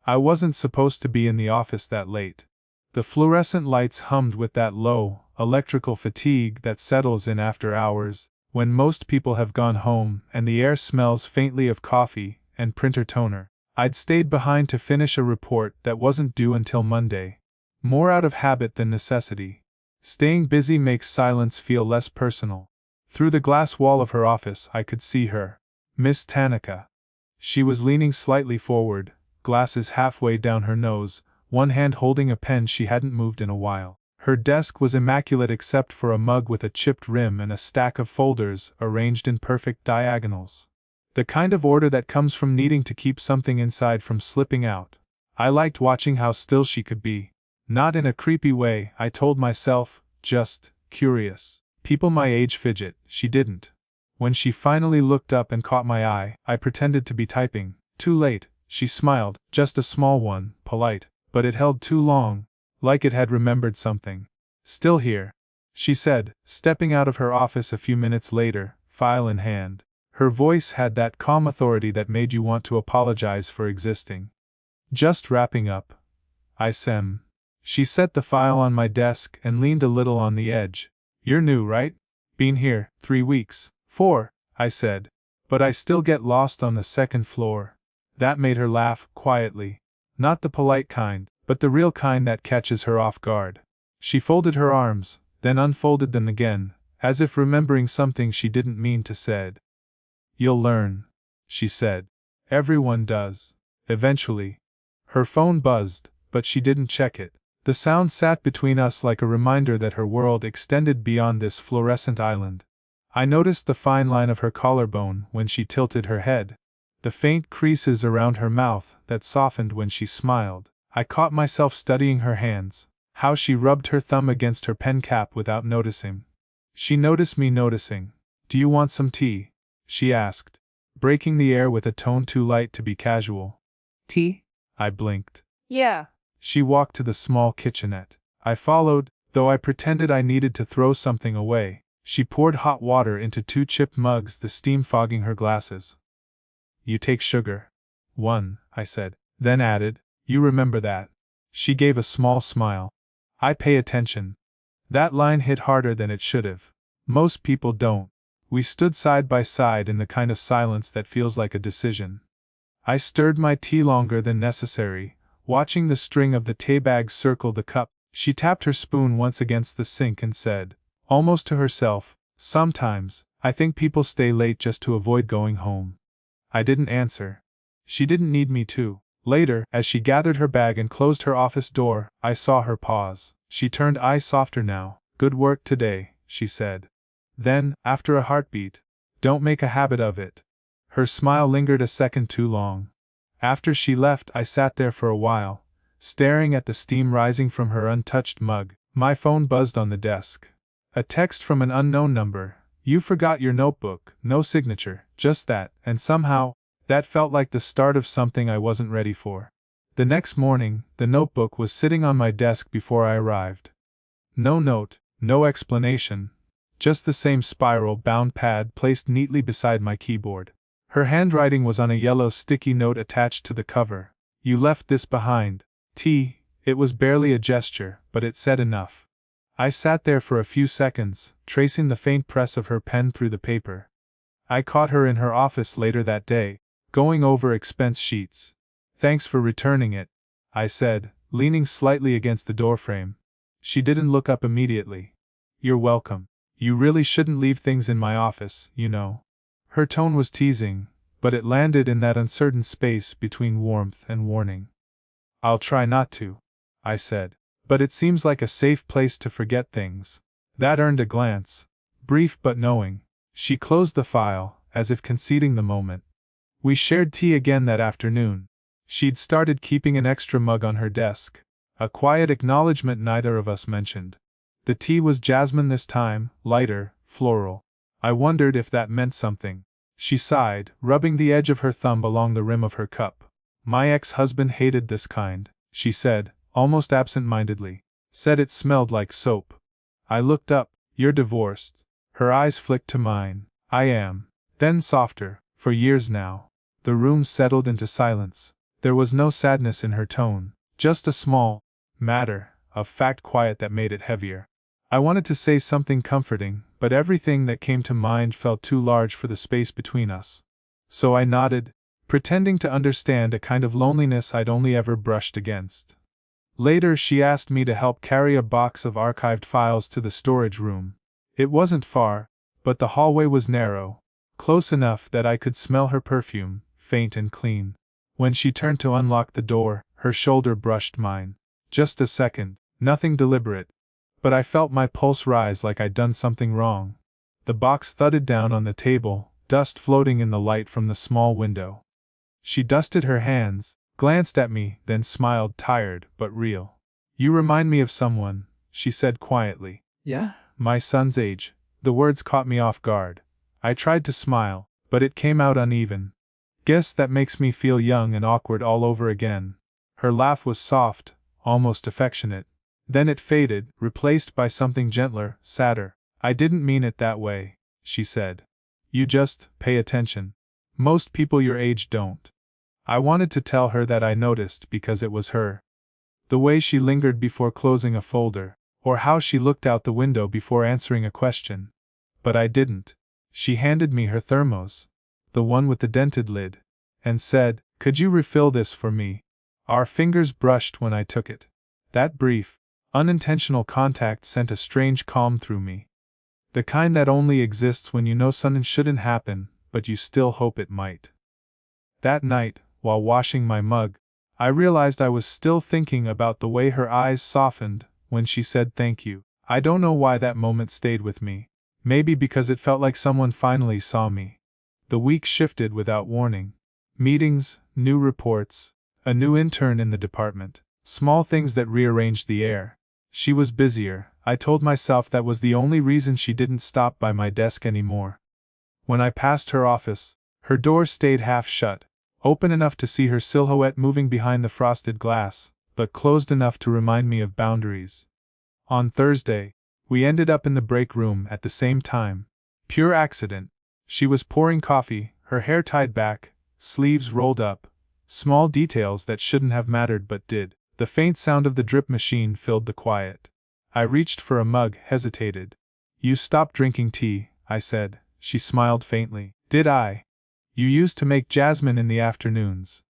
I wasn't supposed to be in the office that late. The fluorescent lights hummed with that low, electrical fatigue that settles in after hours, when most people have gone home and the air smells faintly of coffee and printer toner. I'd stayed behind to finish a report that wasn't due until Monday. More out of habit than necessity. Staying busy makes silence feel less personal. Through the glass wall of her office I could see her. Miss Tanaka. She was leaning slightly forward, glasses halfway down her nose, one hand holding a pen she hadn't moved in a while. Her desk was immaculate except for a mug with a chipped rim and a stack of folders arranged in perfect diagonals. The kind of order that comes from needing to keep something inside from slipping out. I liked watching how still she could be. Not in a creepy way, I told myself, just curious. People my age fidget, she didn't. When she finally looked up and caught my eye, I pretended to be typing. Too late, she smiled, just a small one, polite, but it held too long, like it had remembered something. Still here, she said, stepping out of her office a few minutes later, file in hand. Her voice had that calm authority that made you want to apologize for existing. Just wrapping up. Sem. She set the file on my desk and leaned a little on the edge. You're new, right? Been here 3 weeks. 4, I said. But I still get lost on the second floor. That made her laugh, quietly. Not the polite kind, but the real kind that catches her off guard. She folded her arms, then unfolded them again, as if remembering something she didn't mean to said. You'll learn, she said. Everyone does. Eventually. Her phone buzzed, but she didn't check it. The sound sat between us like a reminder that her world extended beyond this fluorescent island. I noticed the fine line of her collarbone when she tilted her head. The faint creases around her mouth that softened when she smiled. I caught myself studying her hands, how she rubbed her thumb against her pen cap without noticing. She noticed me noticing. Do you want some tea? She asked, breaking the air with a tone too light to be casual. Tea? I blinked. Yeah. She walked to the small kitchenette. I followed, though I pretended I needed to throw something away. She poured hot water into 2 chipped mugs, the steam fogging her glasses. You take sugar? 1, I said, then added, you remember that. She gave a small smile. I pay attention. That line hit harder than it should have. Most people don't. We stood side by side in the kind of silence that feels like a decision. I stirred my tea longer than necessary, watching the string of the tea bag circle the cup. She tapped her spoon once against the sink and said, almost to herself, sometimes, I think people stay late just to avoid going home. I didn't answer. She didn't need me to. Later, as she gathered her bag and closed her office door, I saw her pause. She turned eyes softer now. Good work today, she said. Then, after a heartbeat, don't make a habit of it. Her smile lingered a second too long. After she left, I sat there for a while, staring at the steam rising from her untouched mug. My phone buzzed on the desk. A text from an unknown number. You forgot your notebook, no signature, just that, and somehow, that felt like the start of something I wasn't ready for. The next morning, the notebook was sitting on my desk before I arrived. No note, no explanation, just the same spiral-bound pad placed neatly beside my keyboard. Her handwriting was on a yellow sticky note attached to the cover. You left this behind. It was barely a gesture, but it said enough. I sat there for a few seconds, tracing the faint press of her pen through the paper. I caught her in her office later that day, going over expense sheets. Thanks for returning it, I said, leaning slightly against the doorframe. She didn't look up immediately. You're welcome. You really shouldn't leave things in my office, you know. Her tone was teasing, but it landed in that uncertain space between warmth and warning. I'll try not to, I said. But it seems like a safe place to forget things. That earned a glance, brief but knowing. She closed the file, as if conceding the moment. We shared tea again that afternoon. She'd started keeping an extra mug on her desk, a quiet acknowledgement neither of us mentioned. The tea was jasmine this time, lighter, floral. I wondered if that meant something. She sighed, rubbing the edge of her thumb along the rim of her cup. My ex-husband hated this kind, she said, almost absent-mindedly. Said it smelled like soap. I looked up. You're divorced. Her eyes flicked to mine. I am. Then softer, for years now. The room settled into silence. There was no sadness in her tone, just a small matter of fact quiet that made it heavier. I wanted to say something comforting, but everything that came to mind felt too large for the space between us. So I nodded, pretending to understand a kind of loneliness I'd only ever brushed against. Later, she asked me to help carry a box of archived files to the storage room. It wasn't far, but the hallway was narrow, close enough that I could smell her perfume, faint and clean. When she turned to unlock the door, her shoulder brushed mine. Just a second, nothing deliberate. But I felt my pulse rise like I'd done something wrong. The box thudded down on the table, dust floating in the light from the small window. She dusted her hands, glanced at me, then smiled, tired but real. "You remind me of someone," she said quietly. Yeah? "My son's age." The words caught me off guard. I tried to smile, but it came out uneven. "Guess that makes me feel young and awkward all over again." Her laugh was soft, almost affectionate. Then it faded, replaced by something gentler, sadder. "I didn't mean it that way," she said. "You just pay attention. Most people your age don't." I wanted to tell her that I noticed because it was her. The way she lingered before closing a folder, or how she looked out the window before answering a question. But I didn't. She handed me her thermos, the one with the dented lid, and said, "Could you refill this for me?" Our fingers brushed when I took it. That brief, unintentional contact sent a strange calm through me. The kind that only exists when you know something shouldn't happen, but you still hope it might. That night, while washing my mug, I realized I was still thinking about the way her eyes softened when she said thank you. I don't know why that moment stayed with me. Maybe because it felt like someone finally saw me. The week shifted without warning. Meetings, new reports, a new intern in the department, small things that rearranged the air. She was busier. I told myself that was the only reason she didn't stop by my desk anymore. When I passed her office, her door stayed half shut, open enough to see her silhouette moving behind the frosted glass, but closed enough to remind me of boundaries. On Thursday, we ended up in the break room at the same time. Pure accident. She was pouring coffee, her hair tied back, sleeves rolled up, small details that shouldn't have mattered but did. The faint sound of the drip machine filled the quiet. I reached for a mug, hesitated. "You stopped drinking tea," I said. She smiled faintly. "Did I? You used to make jasmine in the afternoons."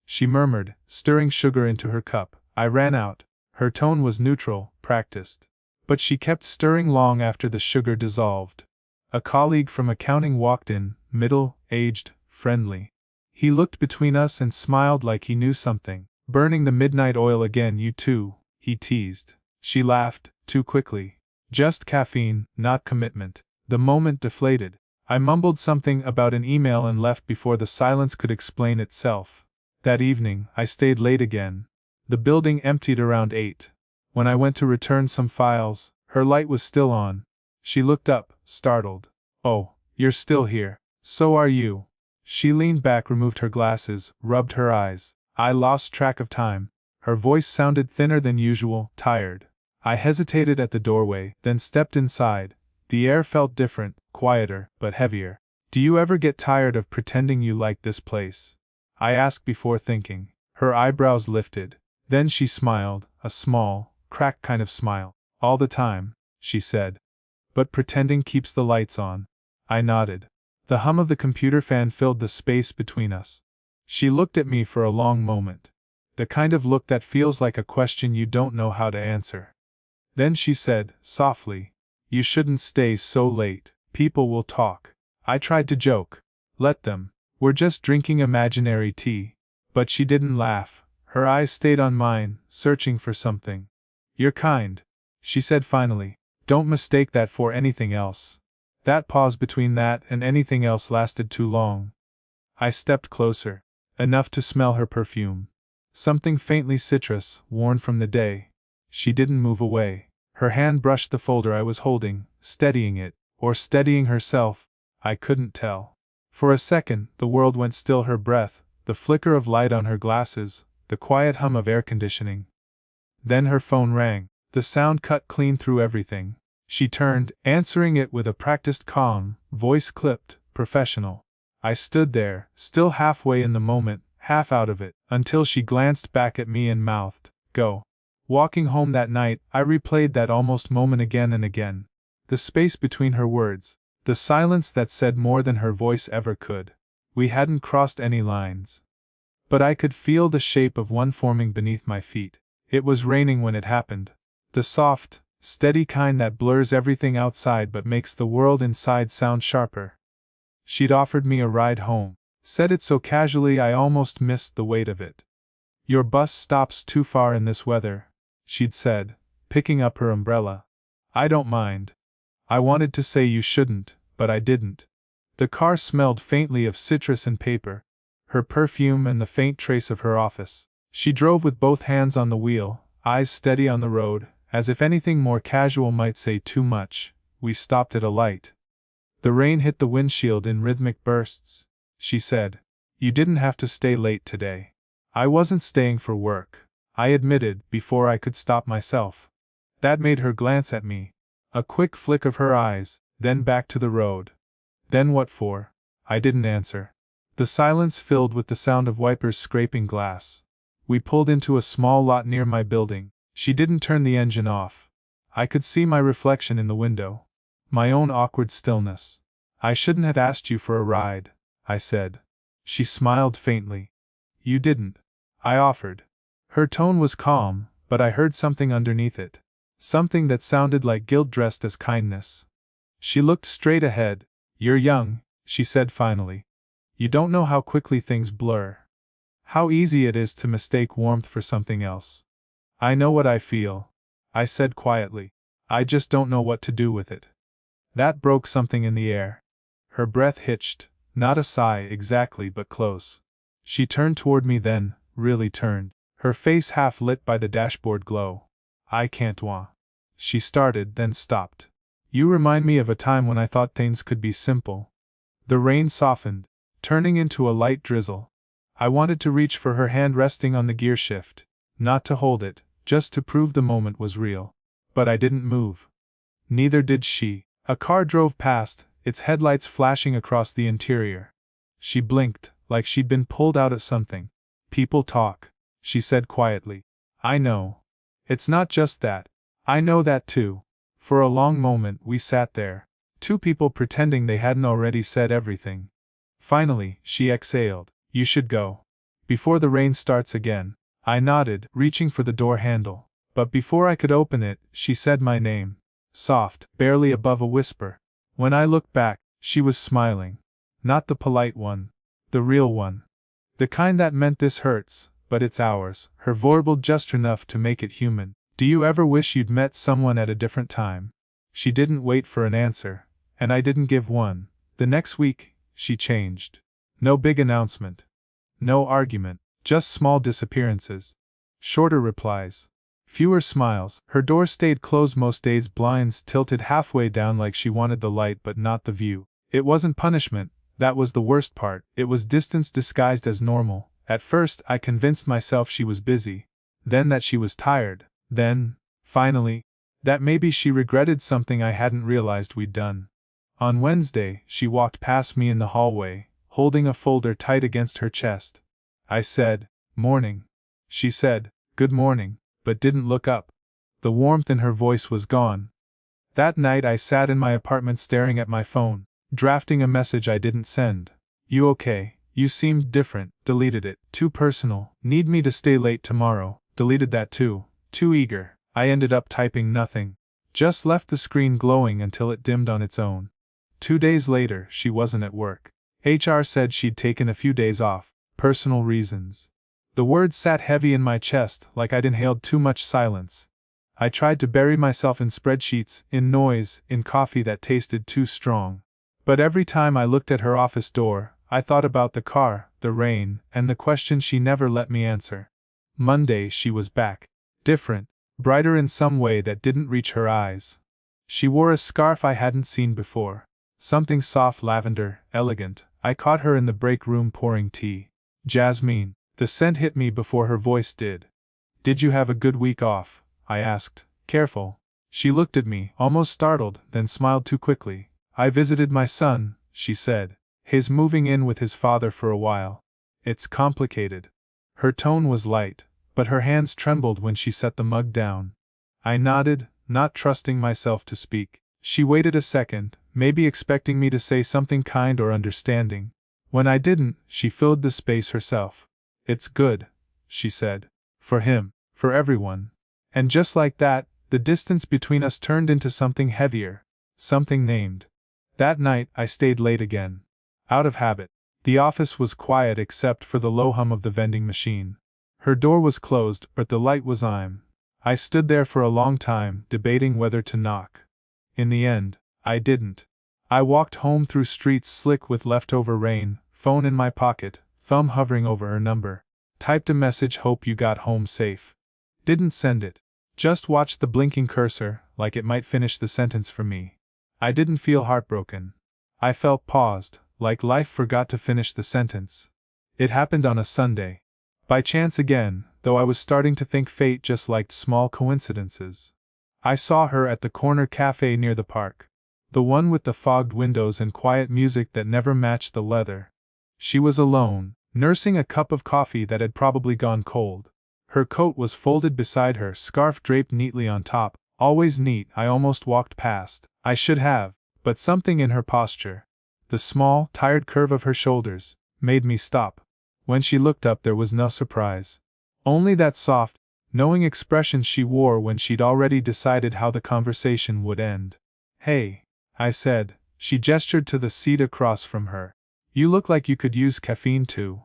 She murmured, stirring sugar into her cup. I ran out. Her tone was neutral, practiced. But she kept stirring long after the sugar dissolved. A colleague from accounting walked in, middle-aged, friendly. He looked between us and smiled like he knew something. "Burning the midnight oil again, you too," he teased. She laughed, too quickly. "Just caffeine, not commitment." The moment deflated. I mumbled something about an email and left before the silence could explain itself. That evening, I stayed late again. The building emptied around 8. When I went to return some files, her light was still on. She looked up, startled. "Oh, you're still here. So are you." She leaned back, removed her glasses, rubbed her eyes. I lost track of time. Her voice sounded thinner than usual, tired. I hesitated at the doorway, then stepped inside. The air felt different, quieter, but heavier. "Do you ever get tired of pretending you like this place?" I asked before thinking. Her eyebrows lifted. Then she smiled, a small, cracked kind of smile. "All the time," she said. "But pretending keeps the lights on." I nodded. The hum of the computer fan filled the space between us. She looked at me for a long moment. The kind of look that feels like a question you don't know how to answer. Then she said, softly, "You shouldn't stay so late. People will talk." I tried to joke. "Let them. We're just drinking imaginary tea." But she didn't laugh. Her eyes stayed on mine, searching for something. "You're kind," she said finally. "Don't mistake that for anything else." That pause between that and anything else lasted too long. I stepped closer. Enough to smell her perfume. Something faintly citrus, worn from the day. She didn't move away. Her hand brushed the folder I was holding, steadying it, or steadying herself, I couldn't tell. For a second, the world went still, her breath, the flicker of light on her glasses, the quiet hum of air conditioning. Then her phone rang. The sound cut clean through everything. She turned, answering it with a practiced calm, voice clipped, professional. I stood there, still halfway in the moment, half out of it, until she glanced back at me and mouthed, "Go." Walking home that night, I replayed that almost moment again and again. The space between her words, the silence that said more than her voice ever could. We hadn't crossed any lines. But I could feel the shape of one forming beneath my feet. It was raining when it happened. The soft, steady kind that blurs everything outside but makes the world inside sound sharper. She'd offered me a ride home. Said it so casually I almost missed the weight of it. "Your bus stops too far in this weather," she'd said, picking up her umbrella. "I don't mind." I wanted to say you shouldn't, but I didn't. The car smelled faintly of citrus and paper, her perfume and the faint trace of her office. She drove with both hands on the wheel, eyes steady on the road, as if anything more casual might say too much. We stopped at a light. The rain hit the windshield in rhythmic bursts. She said, "You didn't have to stay late today." I wasn't staying for work, I admitted, before I could stop myself. That made her glance at me. A quick flick of her eyes, then back to the road. "Then what for?" I didn't answer. The silence filled with the sound of wipers scraping glass. We pulled into a small lot near my building. She didn't turn the engine off. I could see my reflection in the window. My own awkward stillness. "I shouldn't have asked you for a ride," I said. She smiled faintly. "You didn't," I offered. Her tone was calm, but I heard something underneath it. Something that sounded like guilt dressed as kindness. She looked straight ahead. "You're young," she said finally. "You don't know how quickly things blur. How easy it is to mistake warmth for something else." "I know what I feel," I said quietly. "I just don't know what to do with it." That broke something in the air. Her breath hitched, not a sigh exactly but close. She turned toward me then, really turned, her face half lit by the dashboard glow. "I can't she started, then stopped. "You remind me of a time when I thought things could be simple." The rain softened, turning into a light drizzle. I wanted to reach for her hand resting on the gear shift, not to hold it, just to prove the moment was real. But I didn't move. Neither did she. A car drove past, its headlights flashing across the interior. She blinked, like she'd been pulled out of something. "People talk," she said quietly. "I know. It's not just that. I know that too." For a long moment we sat there, two people pretending they hadn't already said everything. Finally, she exhaled, "You should go. Before the rain starts again." I nodded, reaching for the door handle. But before I could open it, she said my name. Soft, barely above a whisper. When I looked back, she was smiling. Not the polite one. The real one. The kind that meant "This hurts, but it's ours." Her voice warbled just enough to make it human. "Do you ever wish you'd met someone at a different time?" She didn't wait for an answer, and I didn't give one. The next week, she changed. No big announcement. No argument, just small disappearances. Shorter replies. Fewer smiles. Her door stayed closed most days, blinds tilted halfway down like she wanted the light but not the view. It wasn't punishment, that was the worst part. It was distance disguised as normal. At first, I convinced myself she was busy. Then that she was tired. Then, finally, that maybe she regretted something I hadn't realized we'd done. On Wednesday, she walked past me in the hallway, holding a folder tight against her chest. I said, "Morning." She said, "Good morning," but didn't look up. The warmth in her voice was gone. That night I sat in my apartment staring at my phone, drafting a message I didn't send. "You okay? You seemed different." Deleted it. Too personal. "Need me to stay late tomorrow." Deleted that too. Too eager. I ended up typing nothing. Just left the screen glowing until it dimmed on its own. 2 days later, she wasn't at work. HR said she'd taken a few days off. Personal reasons. The words sat heavy in my chest, like I'd inhaled too much silence. I tried to bury myself in spreadsheets, in noise, in coffee that tasted too strong. But every time I looked at her office door, I thought about the car, the rain, and the question she never let me answer. Monday she was back. Different, brighter in some way that didn't reach her eyes. She wore a scarf I hadn't seen before. Something soft lavender, elegant. I caught her in the break room pouring tea. "Jasmine." The scent hit me before her voice did. "Did you have a good week off?" I asked, careful. She looked at me, almost startled, then smiled too quickly. "I visited my son," she said. "He's moving in with his father for a while. It's complicated. Her tone was light, but her hands trembled when she set the mug down. I nodded, not trusting myself to speak. She waited a second, maybe expecting me to say something kind or understanding. When I didn't, she filled the space herself. It's good, she said. For him, for everyone. And just like that, the distance between us turned into something heavier, something named. That night, I stayed late again. Out of habit. The office was quiet except for the low hum of the vending machine. Her door was closed, but the light was on. I stood there for a long time, debating whether to knock. In the end, I didn't. I walked home through streets slick with leftover rain, phone in my pocket, thumb hovering over her number. Typed a message, hope you got home safe. Didn't send it. Just watched the blinking cursor, like it might finish the sentence for me. I didn't feel heartbroken. I felt paused, like life forgot to finish the sentence. It happened on a Sunday. By chance again, though I was starting to think fate just liked small coincidences. I saw her at the corner cafe near the park. The one with the fogged windows and quiet music that never matched the leather. She was alone, nursing a cup of coffee that had probably gone cold. Her coat was folded beside her, scarf draped neatly on top, always neat. I almost walked past. I should have, but something in her posture, the small, tired curve of her shoulders, made me stop. When she looked up, there was no surprise. Only that soft, knowing expression she wore when she'd already decided how the conversation would end. Hey, I said. She gestured to the seat across from her. You look like you could use caffeine too.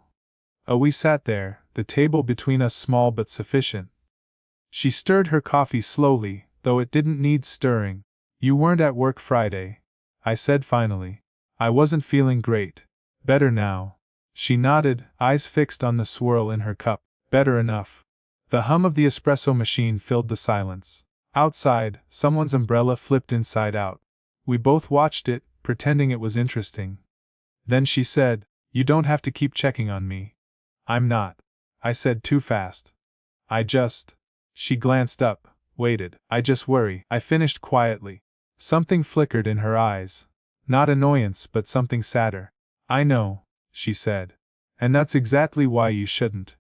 We sat there, the table between us small but sufficient. She stirred her coffee slowly, though it didn't need stirring. You weren't at work Friday, I said finally. I wasn't feeling great. Better now. She nodded, eyes fixed on the swirl in her cup. Better enough. The hum of the espresso machine filled the silence. Outside, someone's umbrella flipped inside out. We both watched it, pretending it was interesting. Then she said, "You don't have to keep checking on me." "I'm not," I said too fast. She glanced up, waited. "I just worry," I finished quietly. Something flickered in her eyes. Not annoyance, but something sadder. "I know," she said. "And that's exactly why you shouldn't."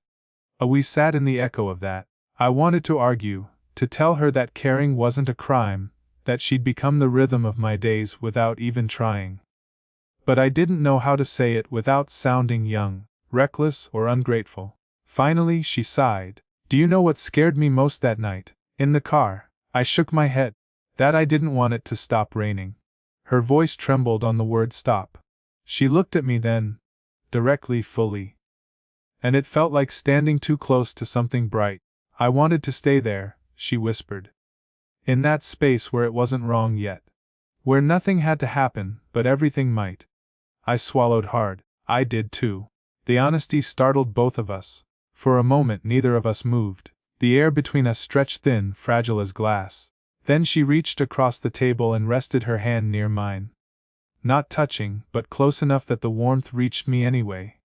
We sat in the echo of that. I wanted to argue, to tell her that caring wasn't a crime, that she'd become the rhythm of my days without even trying. But I didn't know how to say it without sounding young, reckless, or ungrateful. Finally, she sighed. "Do you know what scared me most that night? In the car." I shook my head. "That I didn't want it to stop raining." Her voice trembled on the word stop. She looked at me then, directly, fully. And it felt like standing too close to something bright. "I wanted to stay there," she whispered. "In that space where it wasn't wrong yet. Where nothing had to happen, but everything might." I swallowed hard. I did too. The honesty startled both of us. For a moment neither of us moved. The air between us stretched thin, fragile as glass. Then she reached across the table and rested her hand near mine. Not touching, but close enough that the warmth reached me anyway.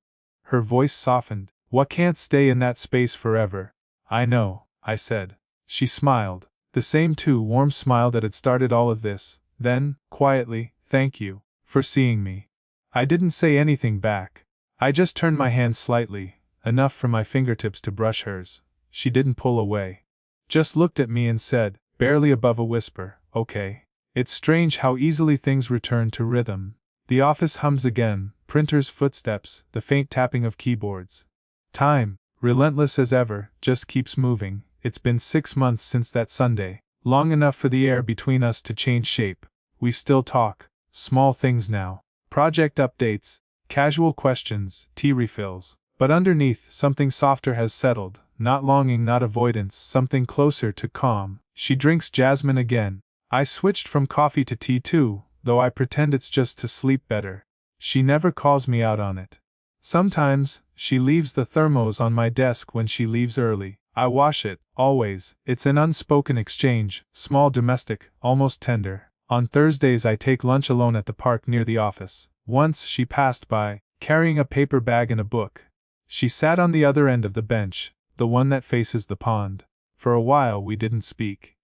Her voice softened. "What can't stay in that space forever?" "I know," I said. She smiled. The same warm smile that had started all of this. Then, quietly, "Thank you for seeing me." I didn't say anything back. I just turned my hand slightly, enough for my fingertips to brush hers. She didn't pull away. Just looked at me and said, barely above a whisper, "Okay." It's strange how easily things return to rhythm. The office hums again, printers' footsteps, the faint tapping of keyboards. Time, relentless as ever, just keeps moving. It's been 6 months since that Sunday, long enough for the air between us to change shape. We still talk, small things now. Project updates, casual questions, tea refills. But underneath, something softer has settled, not longing, not avoidance, something closer to calm. She drinks jasmine again. I switched from coffee to tea too, though I pretend it's just to sleep better. She never calls me out on it. Sometimes, she leaves the thermos on my desk when she leaves early. I wash it, always. It's an unspoken exchange, small, domestic, almost tender. On Thursdays I take lunch alone at the park near the office. Once she passed by, carrying a paper bag and a book. She sat on the other end of the bench, the one that faces the pond. For a while we didn't speak.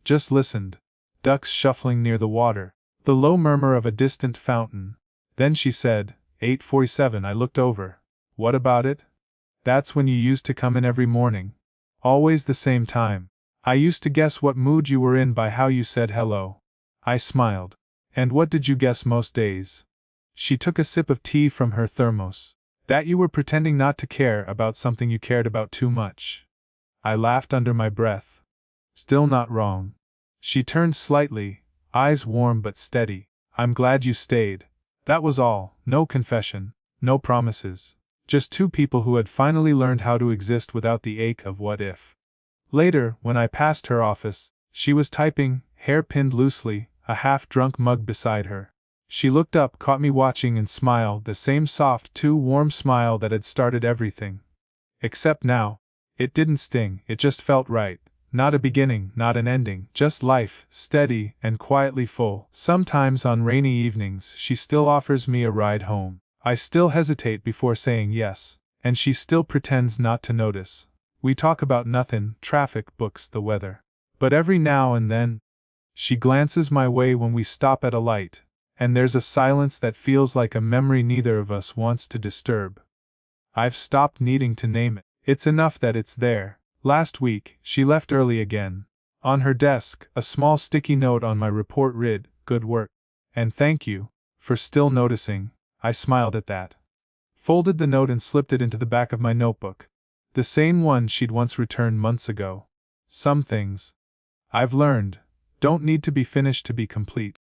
Just listened. Ducks shuffling near the water, the low murmur of a distant fountain. Then she said, 8:47. I looked over. What about it? That's when you used to come in every morning. Always the same time. I used to guess what mood you were in by how you said hello. I smiled. And what did you guess most days? She took a sip of tea from her thermos. That you were pretending not to care about something you cared about too much. I laughed under my breath. Still not wrong. She turned slightly, eyes warm but steady. I'm glad you stayed. That was all, no confession, no promises. Just two people who had finally learned how to exist without the ache of what if. Later, when I passed her office, she was typing, hair pinned loosely, a half-drunk mug beside her. She looked up, caught me watching and smiled, the same soft, too warm smile that had started everything. Except now, it didn't sting, it just felt right. Not a beginning, not an ending, just life, steady and quietly full. Sometimes on rainy evenings she still offers me a ride home. I still hesitate before saying yes, and she still pretends not to notice. We talk about nothing, traffic, books, the weather. But every now and then, she glances my way when we stop at a light, and there's a silence that feels like a memory neither of us wants to disturb. I've stopped needing to name it. It's enough that it's there. Last week, she left early again. On her desk, a small sticky note on my report read, "Good work. And thank you for still noticing." I smiled at that. Folded the note and slipped it into the back of my notebook. The same one she'd once returned months ago. Some things, I've learned, don't need to be finished to be complete.